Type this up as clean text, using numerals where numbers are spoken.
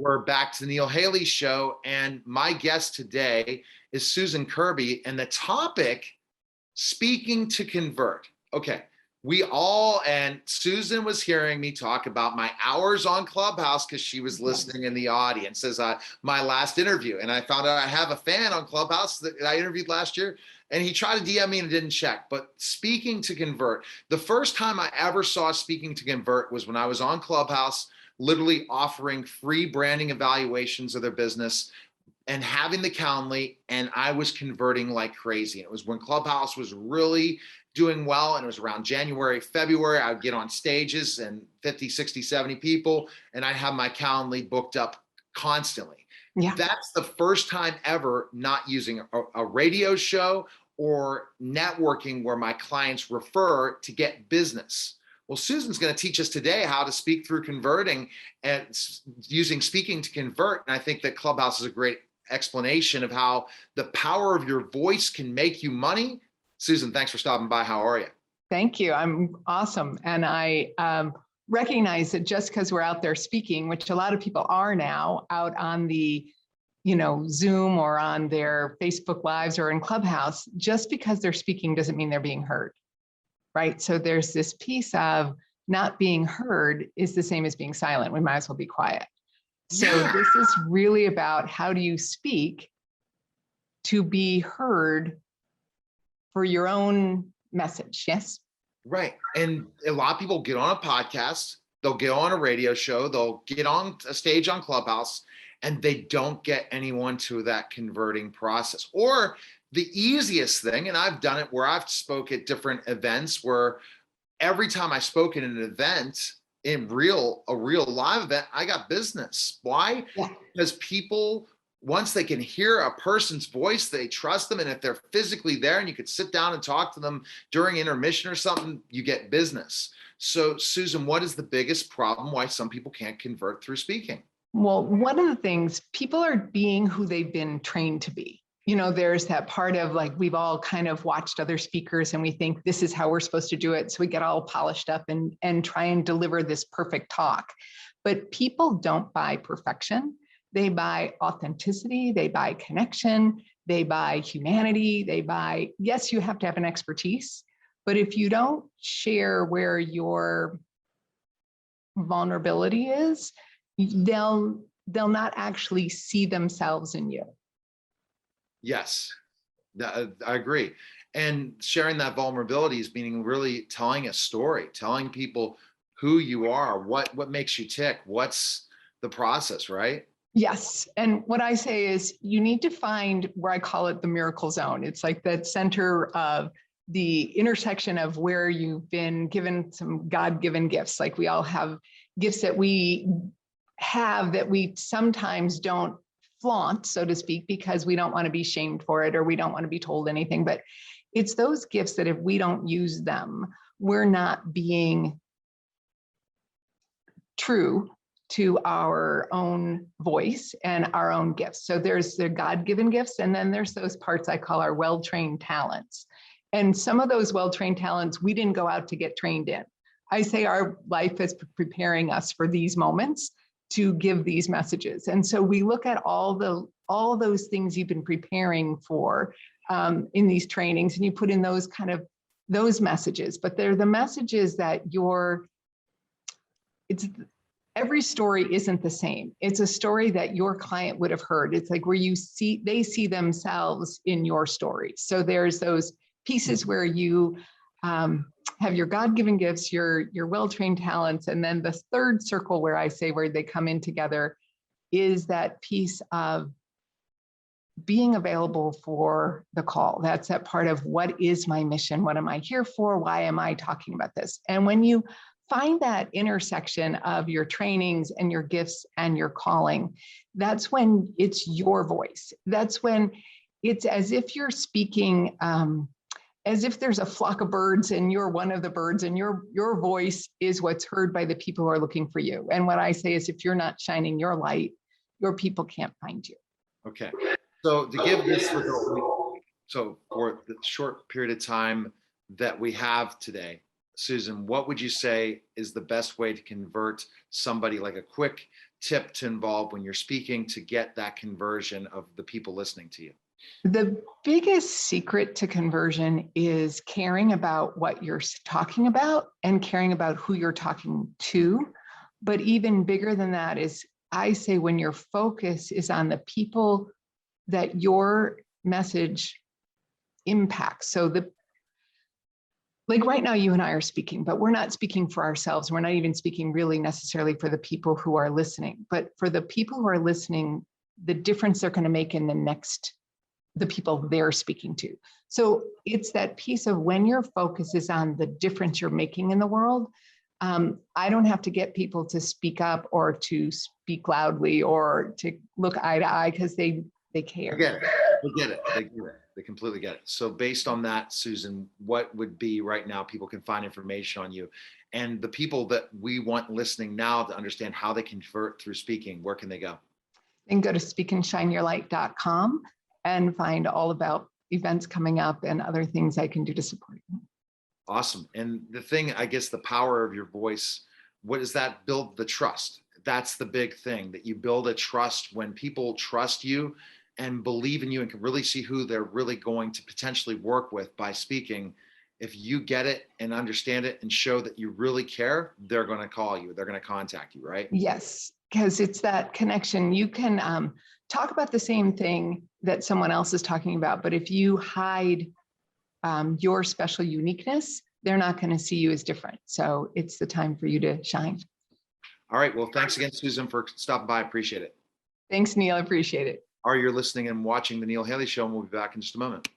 We're back to the Neil Haley Show, and my guest today is Susan Kerby, and the topic, speaking to convert. Okay, and Susan was hearing me talk about my hours on Clubhouse because she was listening in the audience as my last interview, and I found out I have a fan on Clubhouse that I interviewed last year, and he tried to DM me and didn't check. But speaking to convert, the first time I ever saw speaking to convert was when I was on Clubhouse, literally offering free branding evaluations of their business and having the Calendly, and I was converting like crazy. It was when Clubhouse was really doing well, and it was around January, February. I would get on stages and 50, 60, 70 people, and I'd have my Calendly booked up constantly. Yeah. That's the first time ever not using a radio show or networking where my clients refer to get business. Well, Susan's going to teach us today how to speak through converting and using speaking to convert. And I think that Clubhouse is a great explanation of how the power of your voice can make you money. Susan, thanks for stopping by. How are you? Thank you. I'm awesome. And I recognize that just because we're out there speaking, which a lot of people are now out on the, Zoom or on their Facebook Lives or in Clubhouse, just because they're speaking doesn't mean they're being heard. Right? So there's this piece of not being heard is the same as being silent. We might as well be quiet. So This is really about how do you speak to be heard for your own message. Yes. Right. And a lot of people get on a podcast, they'll get on a radio show, they'll get on a stage on Clubhouse, and they don't get anyone to that converting process. Or the easiest thing, and I've done it where I've spoke at different events where every time I spoke at an event, a real live event, I got business. Why? Yeah. Because people, once they can hear a person's voice, they trust them. And if they're physically there and you could sit down and talk to them during intermission or something, you get business. So Susan, what is the biggest problem why some people can't convert through speaking? Well, one of the things, people are being who they've been trained to be. There's that part of like, we've all kind of watched other speakers and we think this is how we're supposed to do it. So we get all polished up and try and deliver this perfect talk. But people don't buy perfection. They buy authenticity, they buy connection, they buy humanity, yes, you have to have an expertise, but if you don't share where your vulnerability is, they'll not actually see themselves in you. Yes, I agree. And sharing that vulnerability is meaning really telling a story, telling people who you are, what makes you tick, what's the process, right? Yes. And what I say is you need to find where I call it the miracle zone. It's like that center of the intersection of where you've been given some God-given gifts. Like we all have gifts that we have that we sometimes don't flaunt, so to speak, because we don't want to be shamed for it or we don't want to be told anything. But it's those gifts that if we don't use them, we're not being true to our own voice and our own gifts. So there's the God-given gifts, and then there's those parts I call our well-trained talents. And some of those well-trained talents, we didn't go out to get trained in. I say our life is preparing us for these moments to give these messages. And so we look at all those things you've been preparing for in these trainings, and you put in those messages, but they're the messages that every story isn't the same. It's a story that your client would have heard. It's like where they see themselves in your story. So there's those pieces where you have your God-given gifts, your well-trained talents. And then the third circle where I say where they come in together is that piece of being available for the call. That's that part of what is my mission? What am I here for? Why am I talking about this? And when you find that intersection of your trainings and your gifts and your calling, that's when it's your voice. That's when it's as if you're speaking, as if there's a flock of birds and you're one of the birds and your voice is what's heard by the people who are looking for you. And what I say is if you're not shining your light, your people can't find you. Okay. So to give this for the short period of time that we have today, Susan, what would you say is the best way to convert somebody, like a quick tip to involve when you're speaking to get that conversion of the people listening to you? The biggest secret to conversion is caring about what you're talking about and caring about who you're talking to. But even bigger than that is, I say, when your focus is on the people that your message impacts. So like right now, you and I are speaking, but we're not speaking for ourselves. We're not even speaking really necessarily for the people who are listening, but for the people who are listening, the difference they're going to make in the people they're speaking to. So it's that piece of when your focus is on the difference you're making in the world. I don't have to get people to speak up or to speak loudly or to look eye to eye because they care. I get it. They get it. They get it. They completely get it. So based on that, Susan, what would be right now people can find information on you, and the people that we want listening now to understand how they convert through speaking, where can they go? Then go to speakandshineyourlight.com and find all about events coming up and other things I can do to support you. Awesome. And the thing, I guess, the power of your voice, what does that build? The trust. That's the big thing, that you build a trust. When people trust you and believe in you and can really see who they're really going to potentially work with by speaking, if you get it and understand it and show that you really care, they're going to call you, they're going to contact you, right? Yes, because it's that connection. You can talk about the same thing that someone else is talking about, but if you hide your special uniqueness, they're not going to see you as different. So it's the time for you to shine. All right. Well, thanks again, Susan, for stopping by. I appreciate it. Thanks, Neil. I appreciate it. Or you're listening and watching the Neil Haley Show, and we'll be back in just a moment.